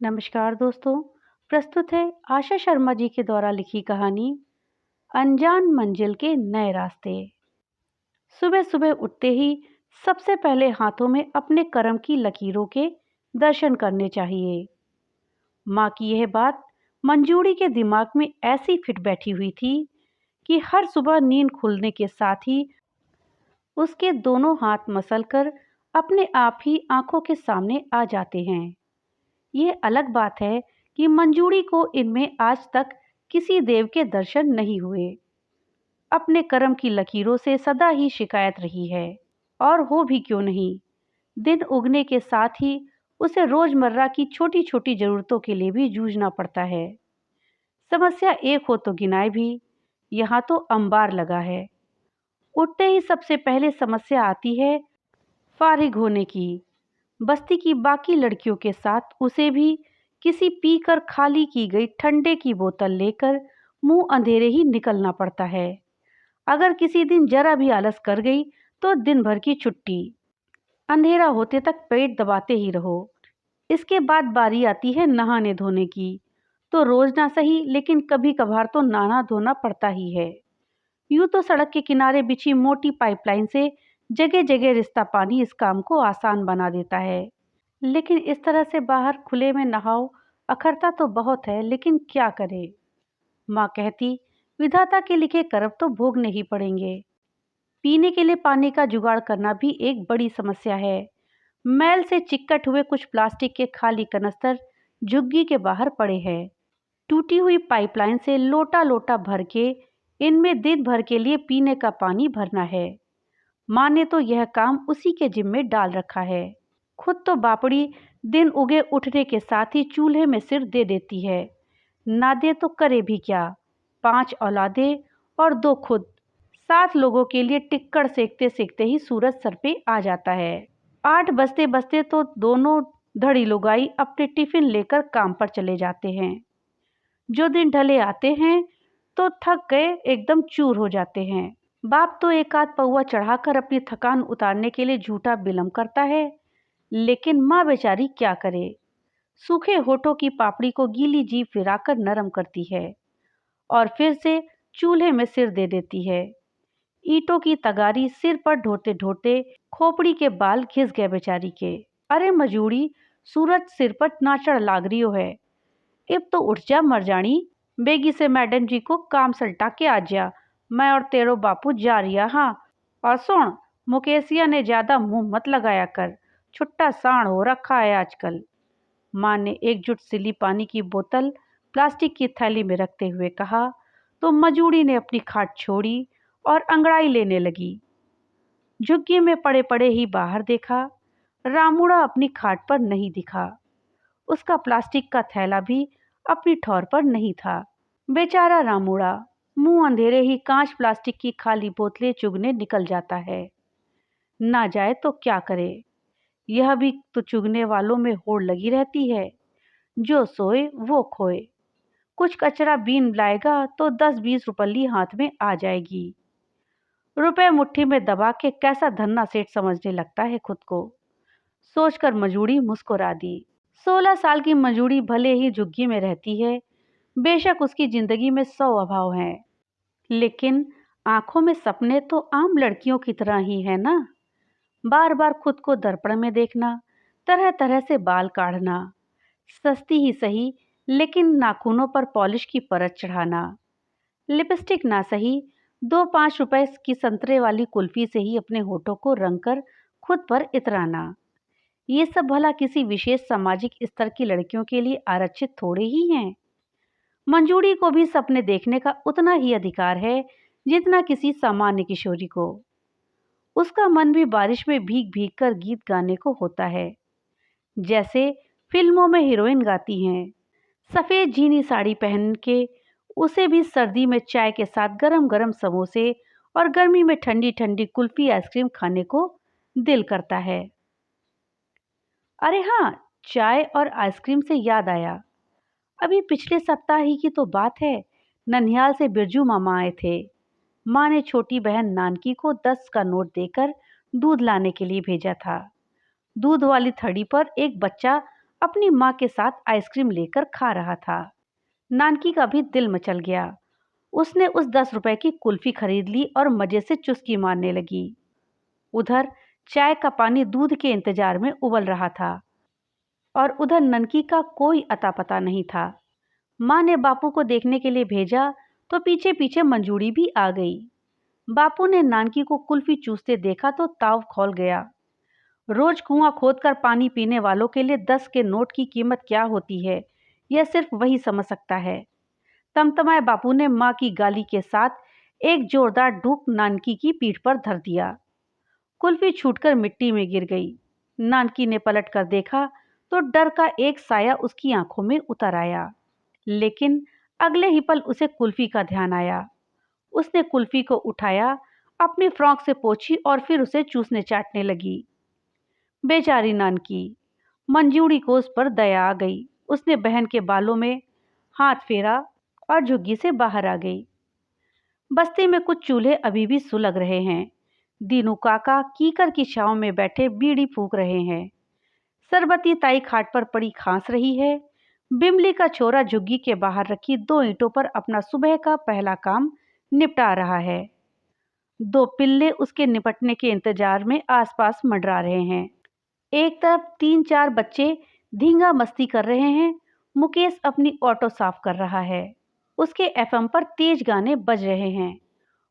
नमस्कार दोस्तों। प्रस्तुत है आशा शर्मा जी के द्वारा लिखी कहानी अनजान मंजिल के नए रास्ते। सुबह सुबह उठते ही सबसे पहले हाथों में अपने कर्म की लकीरों के दर्शन करने चाहिए। माँ की यह बात मंजूड़ी के दिमाग में ऐसी फिट बैठी हुई थी कि हर सुबह नींद खुलने के साथ ही उसके दोनों हाथ मसलकर अपने आप ही आंखों के सामने आ जाते हैं। ये अलग बात है कि मंजूड़ी को इनमें आज तक किसी देव के दर्शन नहीं हुए। अपने कर्म की लकीरों से सदा ही शिकायत रही है, और हो भी क्यों नहीं। दिन उगने के साथ ही उसे रोजमर्रा की छोटी छोटी जरूरतों के लिए भी जूझना पड़ता है। समस्या एक हो तो गिनाए भी, यहाँ तो अंबार लगा है। उठते ही सबसे पहले समस्या आती है फारिग होने की। बस्ती की बाकी लड़कियों के साथ उसे भी किसी पीकर खाली की गई ठंडे की बोतल लेकर मुंह अंधेरे ही निकलना पड़ता है। अगर किसी दिन जरा भी आलस कर गई तो दिन भर की छुट्टी। अंधेरा होते तक पेट दबाते ही रहो। इसके बाद बारी आती है नहाने धोने की। तो रोज ना सही, लेकिन कभी कभार तो नहाना धोना पड़ता ही है। यूं तो सड़क के किनारे बिछी मोटी पाइपलाइन से जगह जगह रिश्ता पानी इस काम को आसान बना देता है। लेकिन इस तरह से बाहर खुले में नहाओ, अखरता तो बहुत है, लेकिन क्या करे। माँ कहती, विधाता के लिखे कर्म तो भोगने ही पड़ेंगे। पीने के लिए पानी का जुगाड़ करना भी एक बड़ी समस्या है। मैल से चिक्कट हुए कुछ प्लास्टिक के खाली कनस्तर झुग्गी के बाहर पड़े हैं। टूटी हुई पाइपलाइन से लोटा लोटा भर के इनमें दिन भर के लिए पीने का पानी भरना है। माँ ने तो यह काम उसी के जिम्मे डाल रखा है। खुद तो बापड़ी दिन उगे उठने के साथ ही चूल्हे में सिर दे देती है। ना दे तो करे भी क्या। 5 औलादे और 2 खुद, 7 लोगों के लिए टिक्कड़ सेकते सेकते ही सूरज सर पे आ जाता है। 8 बजते बजते तो दोनों धड़ी लुगाई अपने टिफिन लेकर काम पर चले जाते हैं। जो दिन ढले आते हैं तो थक गए एकदम चूर हो जाते हैं। बाप तो एक आध पौआ चढ़ाकर अपनी थकान उतारने के लिए झूठा बिलम करता है, लेकिन माँ बेचारी क्या करे। सूखे होठों की पापड़ी को गीली जीभ फिराकर नरम करती है और फिर से चूल्हे में सिर दे देती है। ईंटों की तगारी सिर पर ढोते ढोते खोपड़ी के बाल घिस गए बेचारी के। अरे मजूड़ी, सूरज सिर पर नाचड़ लाग रियो है। इब तो उठ जा मर जानी। बेगी से मैडम जी को काम सल्टा के आ जा। मैं और तेरो बापू जा रिया। हाँ, और सुन, मुकेशिया ने ज्यादा मुंह मत लगाया कर। छुट्टा साण हो रखा है आजकल। माँ ने एकजुट सिली पानी की बोतल प्लास्टिक की थैली में रखते हुए कहा, तो मजूड़ी ने अपनी खाट छोड़ी और अंगड़ाई लेने लगी। झुग्गी में पड़े पड़े ही बाहर देखा। रामूड़ा अपनी खाट पर नहीं दिखा। उसका प्लास्टिक का थैला भी अपनी ठौर पर नहीं था। बेचारा रामूड़ा मुंह अंधेरे ही कांच प्लास्टिक की खाली बोतलें चुगने निकल जाता है। ना जाए तो क्या करे। यह भी तो चुगने वालों में होड़ लगी रहती है। जो सोए वो खोए। कुछ कचरा बीन लाएगा तो 10-20 रुपल्ली हाथ में आ जाएगी। रुपए मुट्ठी में दबा के कैसा धन्ना सेठ समझने लगता है खुद को। सोचकर मजूड़ी मुस्कुरा दी। 16 साल की मजूड़ी भले ही झुग्गी में रहती है, बेशक उसकी जिंदगी में 100 अभाव हैं, लेकिन आंखों में सपने तो आम लड़कियों की तरह ही है ना। बार बार खुद को दर्पण में देखना, तरह तरह से बाल काढ़ना, सस्ती ही सही लेकिन नाखूनों पर पॉलिश की परत चढ़ाना, लिपस्टिक ना सही 2-5 रुपए की संतरे वाली कुल्फी से ही अपने होठों को रंग कर खुद पर इतराना, ये सब भला किसी विशेष सामाजिक स्तर की लड़कियों के लिए आरक्षित थोड़े ही हैं। मंजूड़ी को भी सपने देखने का उतना ही अधिकार है जितना किसी सामान्य किशोरी को। उसका मन भी बारिश में भीग भीग कर गीत गाने को होता है, जैसे फिल्मों में हीरोइन गाती हैं। सफेद जीनी साड़ी पहन के उसे भी सर्दी में चाय के साथ गरम गरम समोसे और गर्मी में ठंडी ठंडी कुल्फी आइसक्रीम खाने को दिल करता है। अरे हाँ, चाय और आइसक्रीम से याद आया, अभी पिछले सप्ताह ही की तो बात है। ननिहाल से बिरजू मामा आए थे। माँ ने छोटी बहन नानकी को 10 का नोट देकर दूध लाने के लिए भेजा था। दूध वाली थड़ी पर एक बच्चा अपनी माँ के साथ आइसक्रीम लेकर खा रहा था। नानकी का भी दिल मचल गया। उसने उस 10 रुपए की कुल्फी खरीद ली और मजे से चुस्की मारने लगी। उधर चाय का पानी दूध के इंतजार में उबल रहा था और उधर ननकी का कोई अता पता नहीं था। माँ ने बापू को देखने के लिए भेजा तो पीछे पीछे मंजूड़ी भी आ गई। बापू ने नानकी को कुल्फी चूसते देखा तो ताव खौल गया। रोज कुआं खोदकर पानी पीने वालों के लिए 10 के नोट की कीमत क्या होती है, यह सिर्फ वही समझ सकता है। तमतमाए बापू ने माँ की गाली के साथ एक जोरदार ढूक नानकी की पीठ पर धर दिया। कुल्फी छूटकर मिट्टी में गिर गई। नानकी ने पलट कर देखा तो डर का एक साया उसकी आंखों में उतर आया। लेकिन अगले ही पल उसे कुल्फी का ध्यान आया। उसने कुल्फी को उठाया, अपनी फ्रॉक से पोंछी और फिर उसे चूसने चाटने लगी। बेचारी नानकी, मंजूड़ी को उस पर दया आ गई। उसने बहन के बालों में हाथ फेरा और झुग्गी से बाहर आ गई। बस्ती में कुछ चूल्हे अभी भी सुलग रहे हैं। दीनू काका कीकर की छांव में बैठे बीड़ी फूंक रहे हैं। सरबती ताई खाट पर पड़ी खांस रही है। बिमली का छोरा झुग्गी के बाहर रखी 2 ईंटों पर अपना सुबह का पहला काम निपटा रहा है। 2 पिल्ले उसके निपटने के इंतजार में आसपास मंडरा रहे हैं। एक तरफ 3-4 बच्चे धींगा मस्ती कर रहे हैं। मुकेश अपनी ऑटो साफ कर रहा है। उसके एफएम पर तेज गाने बज रहे हैं।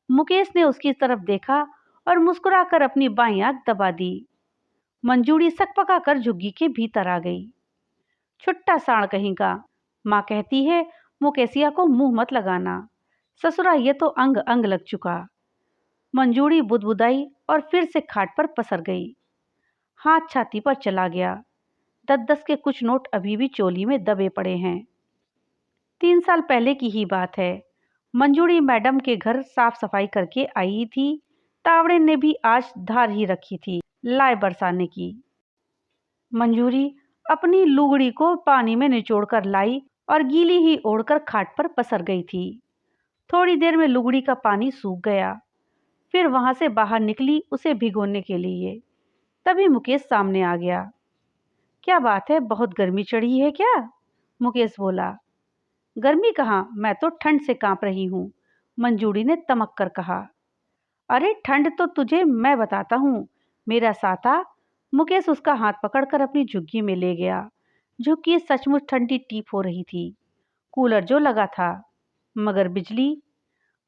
मुकेश ने उसकी तरफ देखा और मुस्कुराकर अपनी बाईं आंख दबा दी। मंजूड़ी सकपका कर झुग्गी के भीतर आ गई। छुट्टा साण कहीं का, माँ कहती है मुकेशिया को मुंह मत लगाना। ससुरा ये तो अंग अंग लग चुका। मंजूड़ी बुदबुदाई और फिर से खाट पर पसर गई। हाथ छाती पर चला गया। 10-10 के कुछ नोट अभी भी चोली में दबे पड़े हैं। 3 साल पहले की ही बात है। मंजूड़ी मैडम के घर साफ सफाई करके आई थी। तावड़े ने भी आज धार ही रखी थी लाए बरसाने की। मंजूरी अपनी लुगड़ी को पानी में निचोड़कर लाई और गीली ही ओढ़कर खाट पर पसर गई थी। थोड़ी देर में लुगड़ी का पानी सूख गया। फिर वहां से बाहर निकली उसे भिगोने के लिए। तभी मुकेश सामने आ गया। क्या बात है, बहुत गर्मी चढ़ी है क्या? मुकेश बोला। गर्मी कहाँ, मैं तो ठंड से कांप रही हूँ, मंजूड़ी ने तमक कर कहा। अरे ठंड तो तुझे मैं बताता हूँ, मेरा साथ आ। मुकेश उसका हाथ पकड़कर अपनी झुग्गी में ले गया। झुग्गी सचमुच ठंडी टीप हो रही थी। कूलर जो लगा था, मगर बिजली।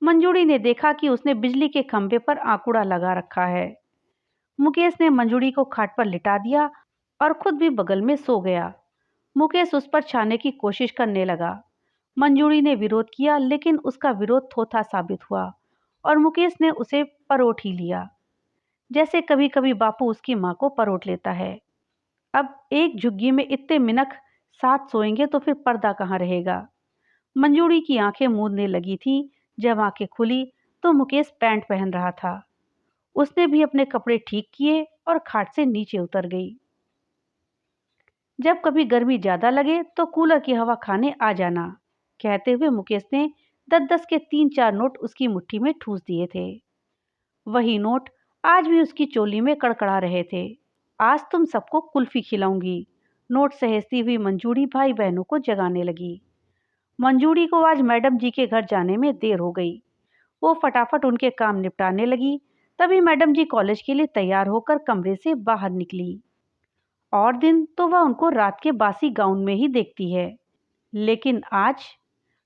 मंजूड़ी ने देखा कि उसने बिजली के खंभे पर आंकुड़ा लगा रखा है। मुकेश ने मंजूड़ी को खाट पर लिटा दिया और खुद भी बगल में सो गया। मुकेश उस पर छाने की कोशिश करने लगा। मंजूड़ी ने विरोध किया, लेकिन उसका विरोध थोथा साबित हुआ और मुकेश ने उसे परोठ ही लिया, जैसे कभी कभी बापू उसकी माँ को परोठ लेता है। अब एक झुग्गी में इतने मिनख साथ सोएंगे तो फिर पर्दा कहाँ रहेगा। मंजूड़ी की आंखें मूंदने लगी थी। जब आंखें खुली तो मुकेश पैंट पहन रहा था। उसने भी अपने कपड़े ठीक किए और खाट से नीचे उतर गई। जब कभी गर्मी ज्यादा लगे तो कूलर की हवा खाने आ जाना, कहते हुए मुकेश ने 10-10 के 3-4 नोट उसकी मुट्ठी में ठूस दिए थे। वही नोट आज भी उसकी चोली में कड़कड़ा रहे थे। आज तुम सबको कुल्फी खिलाऊंगी, नोट सहेजती हुई मंजूड़ी भाई बहनों को जगाने लगी। मंजूड़ी को आज मैडम जी के घर जाने में देर हो गई। वो फटाफट उनके काम निपटाने लगी। तभी मैडम जी कॉलेज के लिए तैयार होकर कमरे से बाहर निकली। और दिन तो वह उनको रात के बासी गाउन में ही देखती है, लेकिन आज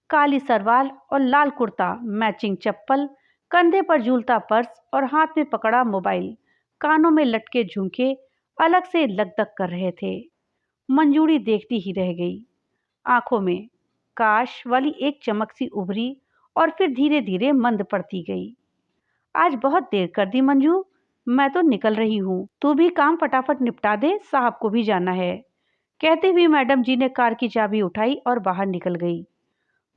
काली सरवाल और लाल कुर्ता, मैचिंग चप्पल, कंधे पर झूलता पर्स और हाथ में पकड़ा मोबाइल, कानों में लटके झुमके अलग से लगदग कर रहे थे। मंजूड़ी देखती ही रह गई। आंखों में काश वाली एक चमक सी उभरी और फिर धीरे धीरे मंद पड़ती गई। आज बहुत देर कर दी मंजू, मैं तो निकल रही हूँ, तू भी काम फटाफट निपटा दे, साहब को भी जाना है। कहते हुए मैडम जी ने कार की चाबी उठाई और बाहर निकल गई।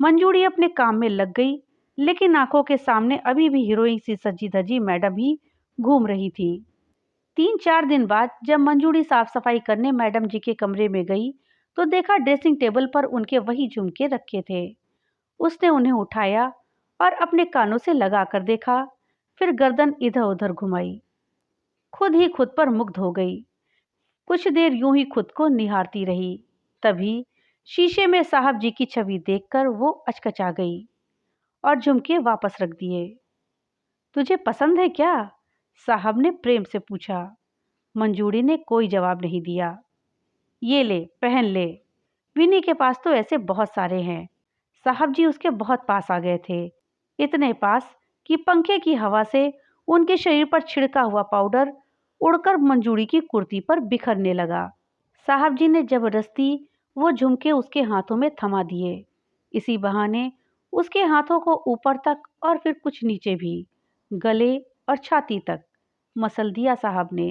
मंजूड़ी अपने काम में लग गई, लेकिन आंखों के सामने अभी भी हीरोइन सी सजी धजी मैडम ही घूम रही थी। 3-4 दिन बाद जब मंजूड़ी साफ सफाई करने मैडम जी के कमरे में गई तो देखा ड्रेसिंग टेबल पर उनके वही झुमके रखे थे। उसने उन्हें उठाया और अपने कानों से लगा कर देखा, फिर गर्दन इधर उधर घुमाई। खुद ही खुद पर मुग्ध हो गई। कुछ देर यूं ही खुद को निहारती रही। तभी शीशे में साहब जी की छवि देखकर वो अचकचा गई और झुमके वापस रख दिए। तुझे पसंद है क्या? साहब ने प्रेम से पूछा। मंजूरी ने कोई जवाब नहीं दिया। ये ले, पहन ले। विनी के पास तो ऐसे बहुत सारे हैं। साहब जी उसके बहुत पास आ गए थे, इतने पास कि पंखे की हवा से उनके शरीर पर छिड़का हुआ पाउडर उड़कर मंजूरी की कुर्ती पर बिखरने लगा। साहब जी ने जबरदस्ती वो झुमके उसके हाथों में थमा दिए। इसी बहाने उसके हाथों को ऊपर तक और फिर कुछ नीचे भी, गले और छाती तक मसल दिया साहब ने।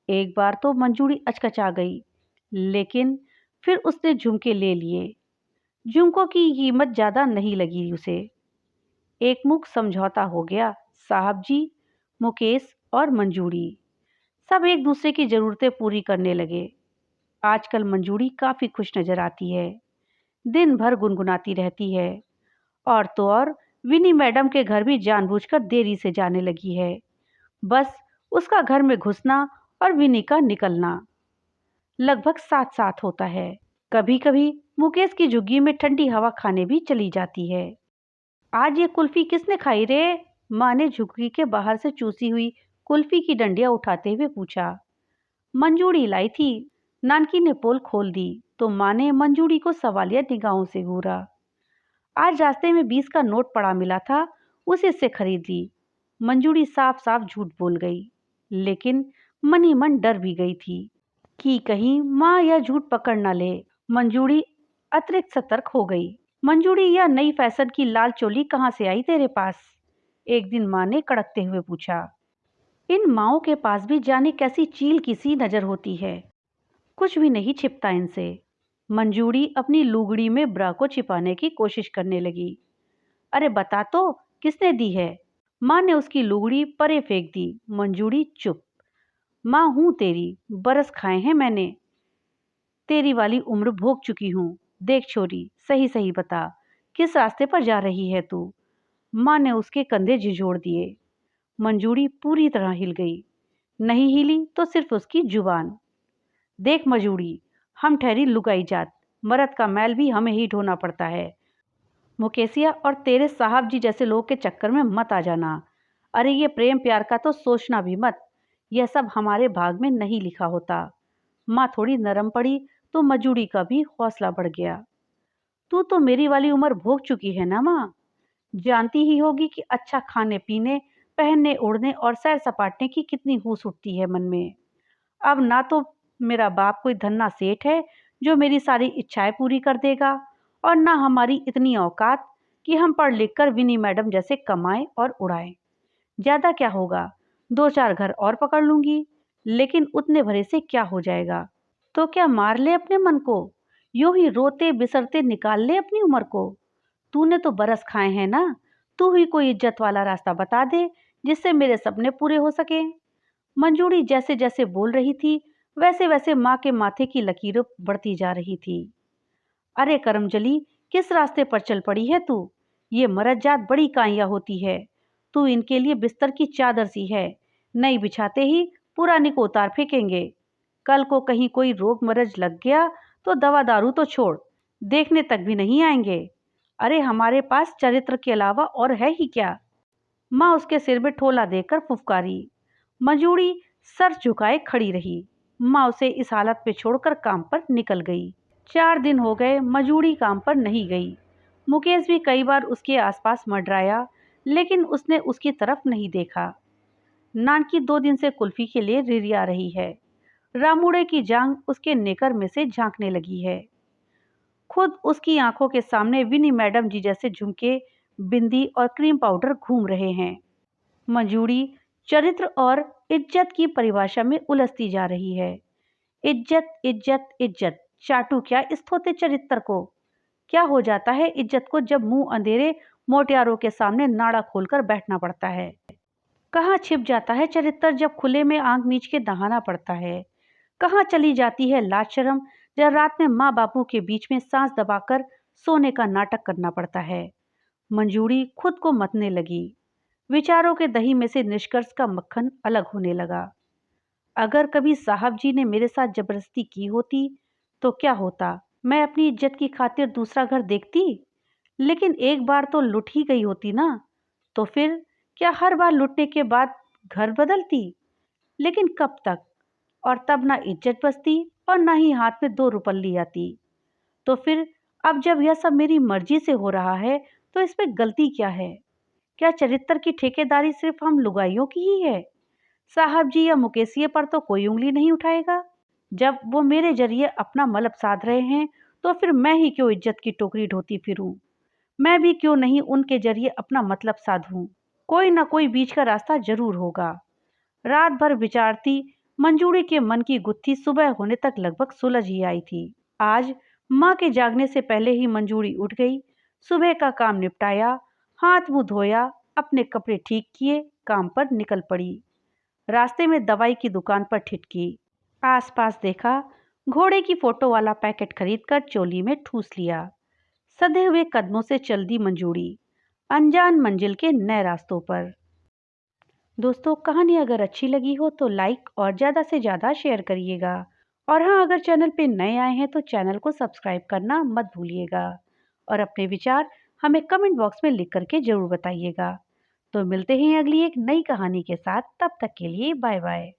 एक बार तो मंजूरी अचकचा गई, लेकिन फिर उसने झुमके ले लिए। झुमकों की कीमत ज्यादा नहीं लगी उसे। एकमुख समझौता हो गया। साहब जी, मुकेश और मंजूरी सब एक दूसरे की जरूरतें पूरी करने लगे। आजकल मंजूरी काफी खुश नजर आती है, दिन भर गुनगुनाती रहती है। और तो और विनी मैडम के घर भी जानबूझकर देरी से जाने लगी है। बस उसका घर में घुसना और विनी का निकलना लगभग साथ साथ होता है। कभी कभी मुकेश की झुग्गी में ठंडी हवा खाने भी चली जाती है। आज ये कुल्फी किसने खाई रे? माँ ने झुग्गी के बाहर से चूसी हुई कुल्फी की डंडियां उठाते हुए पूछा। मंजूरी लाई थी। नानकी ने पोल खोल दी तो माँ ने मंजूरी को सवालिया निगाहों से घूरा। आज रास्ते में 20 का नोट पड़ा मिला था, उसे से खरीद ली। मंजूरी साफ साफ झूठ बोल गई, लेकिन मन ही मन डर भी गई थी कि कहीं माँ यह झूठ पकड़ न ले। मंजूरी अतिरिक्त सतर्क हो गई। मंजूरी, यह नई फैशन की लाल चोली कहाँ से आई तेरे पास? एक दिन माँ ने कड़कते हुए पूछा। इन माओं के पास भी जाने कैसी चील की सी नजर होती है, कुछ भी नहीं छिपता इनसे। मंजूरी अपनी लुगड़ी में ब्रा को छिपाने की कोशिश करने लगी। अरे बता तो, किसने दी है? माँ ने उसकी लुगड़ी परे फेंक दी। मंजूरी चुप। माँ हूं तेरी, बरस खाए हैं मैंने, तेरी वाली उम्र भोग चुकी हूँ। देख छोरी, सही सही बता, किस रास्ते पर जा रही है तू? माँ ने उसके कंधे झिझोड़ दिए। मंजूरी पूरी तरह हिल गई। नहीं हिली तो सिर्फ उसकी जुबान। देख मजूरी, हम ठहरी लुगाई जात, मर्द का मैल भी हमें ही ढोना पड़ता है। मुकेशिया और तेरे साहब जी जैसे लोगों के चक्कर में मत आ जाना। अरे ये प्रेम प्यार का तो सोचना भी मत, यह सब हमारे भाग में नहीं लिखा होता। माँ थोड़ी नरम पड़ी तो मजूरी का भी हौसला बढ़ गया। तू तो मेरी वाली उम्र भोग चुकी है ना माँ, जानती ही होगी कि अच्छा खाने पीने, पहनने ओढ़ने और सैर सपाटने की कितनी हूस उठती है मन में। अब ना तो मेरा बाप कोई धन्ना सेठ है जो मेरी सारी इच्छाएं पूरी कर देगा, और ना हमारी इतनी औकात कि हम पढ़ लिख कर विनी मैडम जैसे कमाएं और उड़ाएं। ज्यादा क्या होगा, 2-4 घर और पकड़ लूंगी, लेकिन उतने भरे से क्या हो जाएगा? तो क्या मार ले अपने मन को, यूं ही रोते बिसरते निकाल ले अपनी उम्र को? तूने तो बरस खाए हैं ना, तू ही कोई इज्जत वाला रास्ता बता दे जिससे मेरे सपने पूरे हो सके। मंजूरी जैसे जैसे बोल रही थी, वैसे वैसे माँ के माथे की लकीरें बढ़ती जा रही थी। अरे करमजली, किस रास्ते पर चल पड़ी है तू? ये मरद जात बड़ी काइया होती है। तू इनके लिए बिस्तर की चादर सी है, नई बिछाते ही पुरानी को उतार फेंकेंगे। कल को कहीं कोई रोग मरज लग गया तो दवा दारू तो छोड़, देखने तक भी नहीं आएंगे। अरे हमारे पास चरित्र के अलावा और है ही क्या? माँ उसके सिर में ठोला देकर फुफकारी। मंजूरी सर झुकाए खड़ी रही। माँ उसे इस हालत में छोड़कर काम पर निकल गई। 4 दिन हो गए मंजूरी काम पर नहीं गई। मुकेश भी कई बार उसके आसपास मंडराया, लेकिन उसने उसकी तरफ नहीं देखा। नानकी 2 दिन से कुल्फी के लिए रिरिया रही है। रामूड़े की जांग उसके नेकर में से झांकने लगी है। खुद उसकी आंखों के सामने विनी मैडम जी जैसे झुमके, बिंदी और क्रीम पाउडर घूम रहे हैं। मंजूरी चरित्र और इज्जत की परिभाषा में उलझती जा रही है। इज्जत इज्जत इज्जत, चाटू क्या इस थोते चरित्र को? क्या हो जाता है इज्जत को जब मुंह अंधेरे मोटियारों के सामने नाड़ा खोलकर बैठना पड़ता है? कहाँ छिप जाता है चरित्र जब खुले में आंख मीच के नहाना पड़ता है? कहाँ चली जाती है लाज शर्म जब रात में माँ बापू के बीच में सांस दबाकर सोने का नाटक करना पड़ता है? मंजूरी खुद को मतने लगी। विचारों के दही में से निष्कर्ष का मक्खन अलग होने लगा। अगर कभी साहब जी ने मेरे साथ जबरदस्ती की होती तो क्या होता, मैं अपनी इज्जत की खातिर दूसरा घर देखती, लेकिन एक बार तो लुट ही गई होती ना। तो फिर क्या हर बार लुटने के बाद घर बदलती? लेकिन कब तक? और तब ना इज्जत बचती और ना ही हाथ में 2 रुपल्ली आती। तो फिर अब जब यह सब मेरी मर्जी से हो रहा है, तो इसमें गलती क्या है? क्या चरित्र की ठेकेदारी सिर्फ हम लुगाइयों की ही है? साहब जी या मुकेशिये पर तो कोई उंगली नहीं उठाएगा। जब वो मेरे जरिए अपना मलब साध रहे हैं, तो फिर मैं ही क्यों इज्जत की टोकरी ढोती फिरूं? मैं भी क्यों नहीं उनके जरिए अपना मतलब साधूं? कोई ना कोई बीच का रास्ता जरूर होगा। रात भर विचारती मंजूरी के मन की गुत्थी सुबह होने तक लगभग सुलझ ही आई थी। आज माँ के जागने से पहले ही मंजूरी उठ गई। सुबह का काम निपटाया, हाथ मुंह धोया, अपने कपड़े ठीक किए, काम पर निकल पड़ी। रास्ते में दवाई की दुकान पर ठिठकी, आसपास देखा, घोड़े की फोटो वाला पैकेट खरीदकर चोली में ठूस लिया। सधे हुए कदमों से चल दी मंजूरी अनजान मंजिल के नए रास्तों पर। दोस्तों, कहानी अगर अच्छी लगी हो तो लाइक और ज़्यादा से ज़्यादा शेयर करिएगा। और हाँ, अगर चैनल पे नए आए हैं तो चैनल को सब्सक्राइब करना मत भूलिएगा। और अपने विचार हमें कमेंट बॉक्स में लिख करके ज़रूर बताइएगा। तो मिलते हैं अगली एक नई कहानी के साथ। तब तक के लिए बाय बाय।